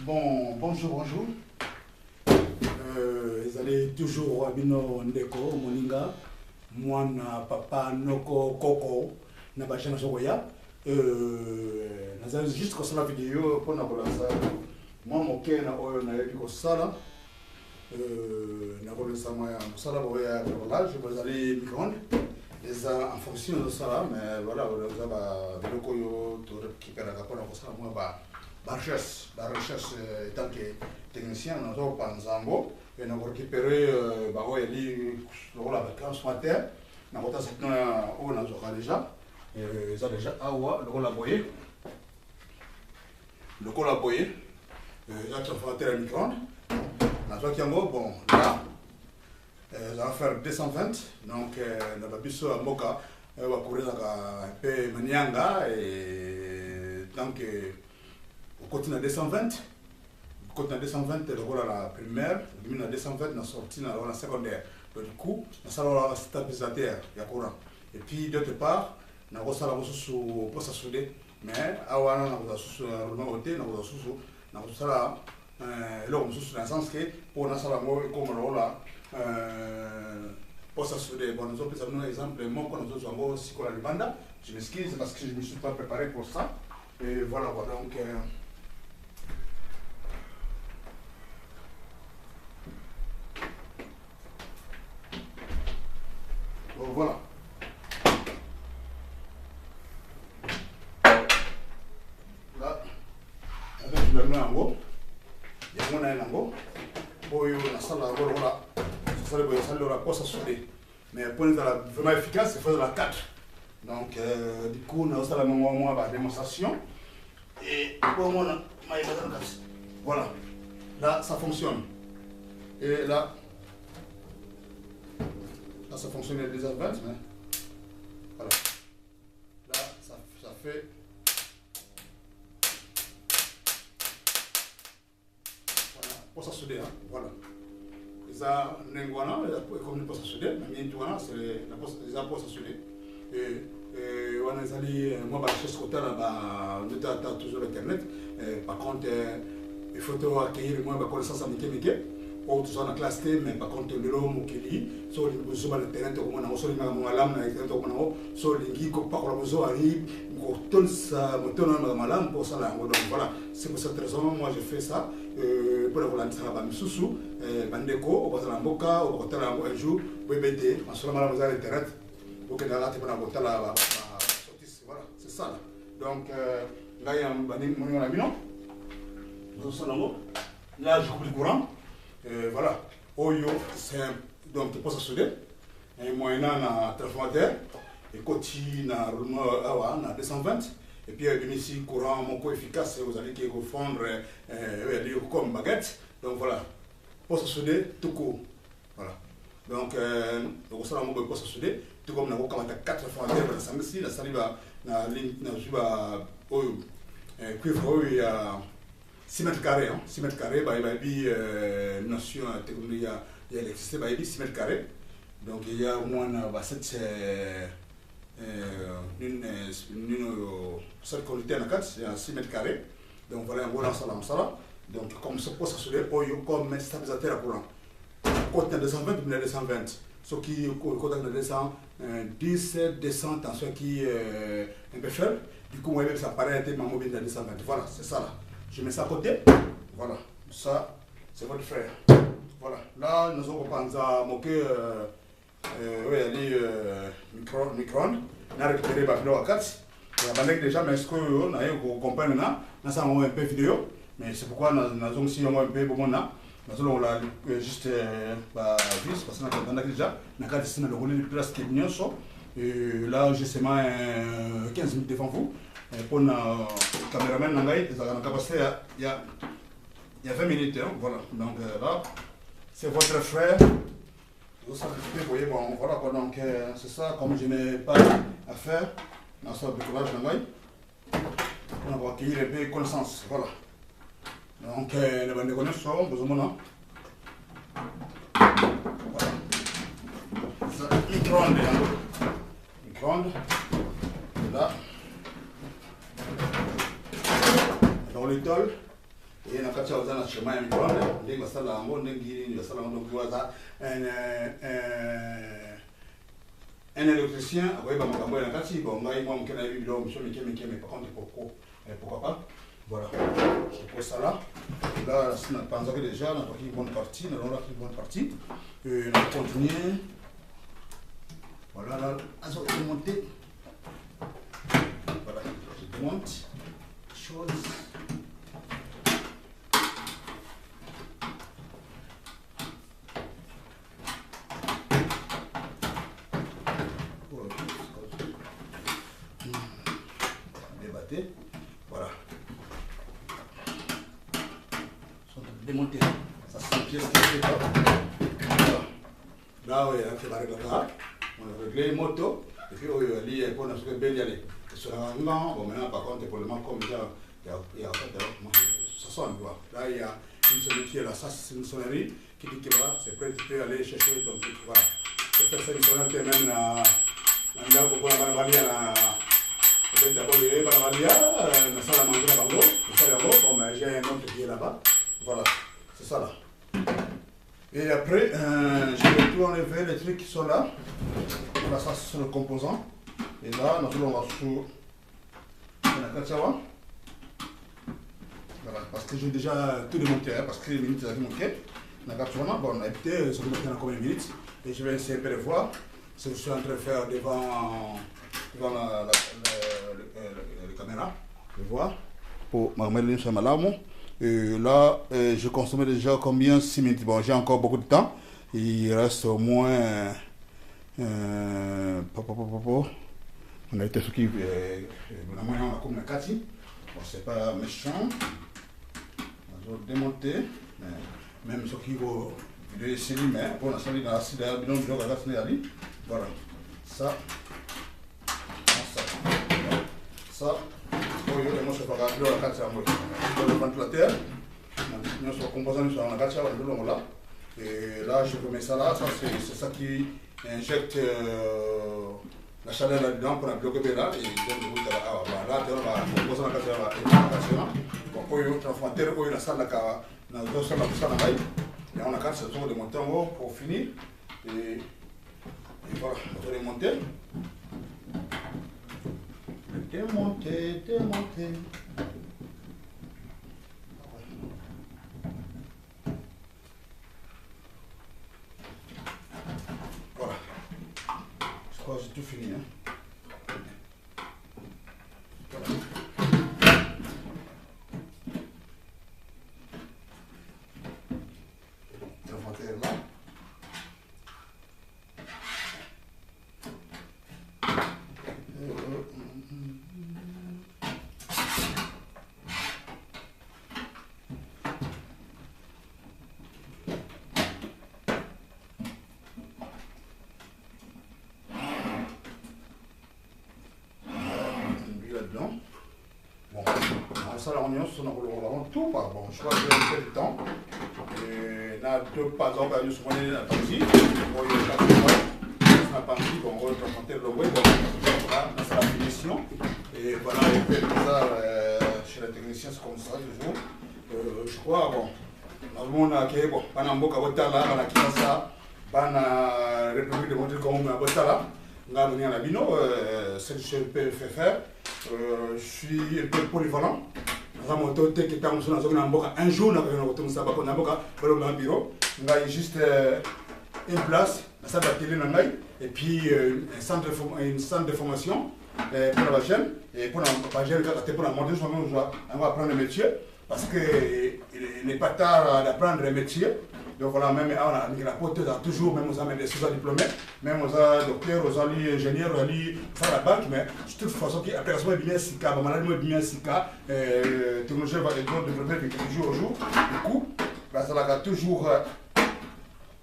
Bon, bonjour. Ils allaient toujours à Bino Ndeko, Moninga, moi, papa, Noko, Koko, Nabachana Sogoya. Nous avons juste comme ça la vidéo pour nous voir ça. Moi, mon cœur, on a eu comme ça là. Nous avons ça, moi, ça là, je vais aller micro-ondes. En fonction de ça, mais voilà, vous avez le coyo, tout récupérer la capone, ça, moi, la recherche tant que technicien, nous avons pas Nzambo, et nous avons récupéré, la vacance matin, nous avons déjà, ils ont déjà, le collaboré, ils ont fait un micro-ondes, nous avons bon, là, on va faire 220, donc on va biso à Moka, on va courir un peu Manianga et donc on continue à 220. On continue à 220, on la primaire, on a 220, on a sorti dans la secondaire. Donc du coup, on a un stabilisateur, il y a courant. Et puis d'autre part, on a un sous poste à souder, mais on a un sous roulement côté, on a un sous là, l'homme sous dans le sens que pour nous ça va comme là. Pour s'assurer, bon, nous avons un exemple, moi, quand nous avons aussi la Libanda, je m'excuse parce que je ne me suis pas préparé pour ça. Et voilà, donc. Bon, voilà. Là, avec le main en haut, il y a mon œil en haut. Bon, il y a une salle à voilà. Ça la poste à souder. Mais pour être vraiment efficace, il faut de la 4. Donc, du coup, nous avons la démonstration. Et pour moi, voilà. Là, ça fonctionne. Et là, ça fonctionne à 2h20. Mais voilà. Là, ça fait. Voilà, poste à souder. Hein? Voilà. Ça n'engouana, comme le poste à souder, mais maintenant c'est les postes à souder. Et on a allé, moi, je suis côté là, on toujours Internet. Par contre, il faut accueillir moi ma connaissance en mécanique. Ou tout ça en classe T, mais par contre, le l'homme qui lit, sur les besoins de terrain, comme on a sur les malam, sur les geeks, par le besoin arrive, on tourne ça, on tourne un malam pour ça là. Donc voilà, c'est pour cette raison, moi je fais ça. Pour la volonté, ça va me sous Bandeko, au Bazar Mboka, au Hotel un jour, BBD, en seulement la Internet, pour que la voilà, c'est ça là. Donc là, il y a mon ami, non? Là, je coupe le courant. Voilà. Oyo, c'est donc tu peux souder. Et moyennant un transformateur, et continue à 220. Et puis, ici, courant, mon co efficace, vous allez fondre comme baguette. Donc voilà. Poste à souder, tout court. Voilà. Donc, on va faire un poste à souder. Tout comme on a 4 transformateurs, la salle va cuivre, il y a 6 mètres carrés. 6 mètres carrés, il y a une notion technologique, il y a l'électricité, il y a 6 mètres carrés. Donc, il y a au moins cette seule qualité en 4, c'est 6 mètres carrés. Donc, voilà, on va lancer là. Donc, comme ce poste à souder, comme stabilisateur à courant. Côté 220, il y a 220. Ce qui est côté 210, 200, ce qui est un peu faible. Du coup, ça paraît être ma mobile de 220. Voilà, c'est ça là. Je mets ça à côté. Voilà, ça, c'est votre frère. Voilà, là, nous avons pensé à moquer micro-ondes. On a récupéré la vidéo à 4. On a déjà, mais ce qu'on a eu qu'on comprenne là, nous avons un peu vidéo. Mais c'est pourquoi nous avons aussi un peu bon là. Nous allons juste vis parce que nous avons déjà, nous avons décidé de rouler presque bien ça. Et là, j'ai seulement 15 minutes devant vous. Pour le caméraman, il y a 20 minutes. Hein, voilà. Donc là, c'est votre frère. Vous voyez, bon, voilà quoi. Donc c'est ça, comme je n'ai pas à faire dans ce bricolage, on va accueillir un peu de connaissances. Voilà. Donc, les bandes de connaissances, besoin voilà. Micro-ondes. Micro-ondes. Là. Dans l'étole. et na kati oza na chemin ya micro-ondes ndenge basala yango ndenge nini basala yango donc waza un électricien akoyeba makambo na kati bon ngai moi moke nayebi biloko mosusu mike mais par contre pourquoi pas voilà c'est pour ça là na panzaki déjà natwaki bonne partie nalongolaki bonne partie na continuer voilà là azo remonter voilà je démonte chose voilà. Démonter. Ça c'est une pièce qui est là. Voilà. Là, oui, on a réglé les motos. Et puis, il y a pour nous bien y aller. Bon, maintenant, par contre, pour le moment, comme déjà, il y a ça sonne, quoi. Là, il y a une sonnerie qui est là. Ça, c'est une sonnerie qui dit que voilà, c'est prêt, tu peux aller chercher ton truc. Voilà. C'est faire ça, une sonnerie même dans peut-être d'abord, il y a la salle à manger là-bas, comme j'ai un autre qui est là-bas. Voilà, c'est ça là. Et après, je vais tout enlever les trucs qui sont là. Voilà, ça c'est le composant. Et là, nous allons voir sur la kachawa. Voilà, parce que j'ai déjà tout démonté, parce que les minutes sont manquées. La kachawa, bon, on a été, ça va dans combien de minutes. Et je vais essayer de voir ce que je suis en train de faire devant la caméra, je vois, pour m'amener sur ma lame. Et là, je consommais déjà combien 6 minutes. Bon, j'ai encore beaucoup de temps. Il reste au moins. On a été ce qui. On a comme la Cathy. Bon, c'est pas méchant. On va démonter. Même ce qui vaut. Il est ici, mais on a sali dans l'acide à bidon, voilà. Ça. Ça, moi je vais regarder la carte dans le ventilateur. Nous sommes composants sur la carte là. Et là, je remets ça là. Ça, c'est ça qui injecte la chaleur là-dedans pour la bloquer là. Et donc, là, on va composer la carte là. Bon, pour le transformateur, pour la salle là, on a deux salles là. Et on a quatre saisons de monter en haut pour finir. Et voilà, on va remonter. Démonter. Voilà. Je crois que j'ai tout fini. Voilà. Là. Ça, l'oignon, on a tout, bon, je crois que j'ai fait du temps. Et là, deux pas d'or, nous sommes allés dans la partie. Bon, il y a 4 mois. Dans la partie, bon, on va présenter le web. Voilà, c'est la finition. Et voilà, on fait ça chez les techniciens, c'est comme ça, toujours. Je crois, bon, on a fait, bon, pendant beaucoup de temps, là, on a quitté ça, pendant la République de Montréal, comme on a fait là. On a venu à la Bino, ce que je peux faire. Je suis un peu polyvalent. Un jour, on a un bureau, on a juste une place, la salle d'atelier, et puis un centre de formation pour la chaîne. Et pour la montée, on va apprendre le métier, parce qu'il n'est pas tard d'apprendre le métier. Donc voilà, même on a porté toujours, même aux amis des diplômés, même aux docteurs, aux ingénieurs, aux faire la banque, mais de toute façon, qui aperçoit bien si cas, maladie bien si cas, technologie va développer de jour au jour. Du coup, ça va toujours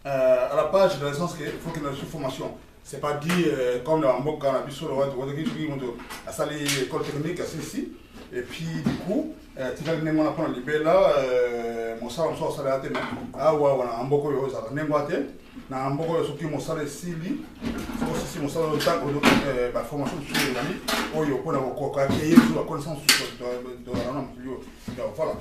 à la page dans le sens qu'il faut qu'il y ait une formation. C'est pas dit comme dans le cas de la salle école technique, c'est ici. Et puis du coup, tu vas venir mon là, mon salon soit salaire à ah ouais, on a un beaucoup de choses à négocier. Na un beaucoup de choses qui m'ont salé ici, aussi mon salon de formation sur les amis, où il y a pour la connaissance de la langue. Voilà,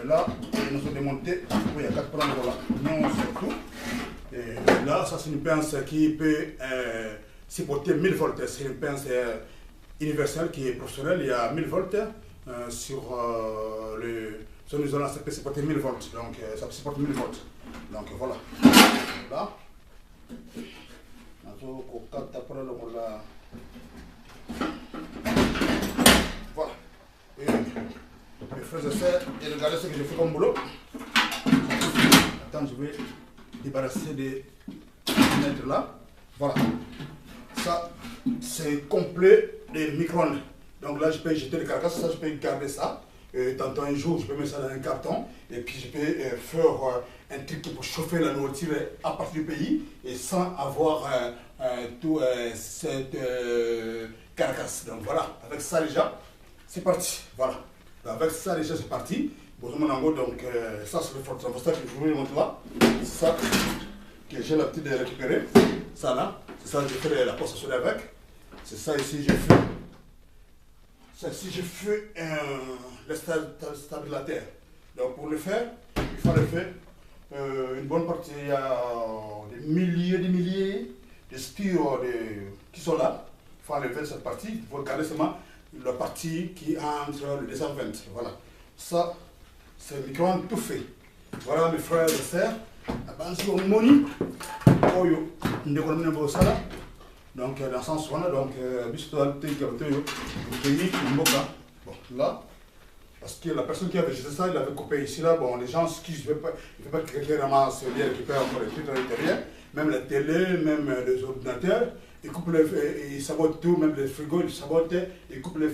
là. nous avons démonté. Oui, il y a 4 plans, voilà. Non, surtout. Et là, ça c'est une pince qui peut supporter 1000 volts. C'est une pince universelle qui est professionnelle. Il y a 1000 volts sur son isolant, ça peut supporter 1000 volts. Donc, ça peut supporter 1000 volts. Donc, voilà. Là. Voilà. Et mes frères et sœurs, et regardez ce que j'ai fait comme boulot. Attends, je vais débarrasser des fenêtres là. Voilà. Ça, c'est complet des micro-ondes. Donc là, je peux jeter le carcasse, ça, je peux garder ça. Et tantôt un jour, je peux mettre ça dans un carton. Et puis, je peux faire un truc pour chauffer la nourriture à partir du pays et sans avoir tout cette carcasse. Donc voilà, avec ça déjà, c'est parti. Voilà. Avec ça déjà, c'est parti. Donc ça, c'est le fort. C'est ça que je vous montre là. C'est ça que j'ai l'habitude de récupérer. Ça là, c'est ça que je fais la poste à souder avec. C'est ça ici, j'ai fait. Si je fais le stabilisateur. Donc pour le faire, il fallait faire une bonne partie. Il y a des milliers de spires qui sont là. Il faut enlever cette partie. Il faut garder seulement la partie qui est entre le 220. Voilà. Ça, c'est le micro-ondes tout fait. Voilà mes frères et sœurs. Donc, dans le sens où on a donc, bon, là, parce que la personne qui avait jeté ça, il avait coupé ici, là, bon, les gens s'excusent, il ne veut pas que quelqu'un ramasse, il récupère encore les trucs à l'intérieur, même la télé, même les ordinateurs, il coupe les, il sabote tout, même les frigos, il sabote, il coupe les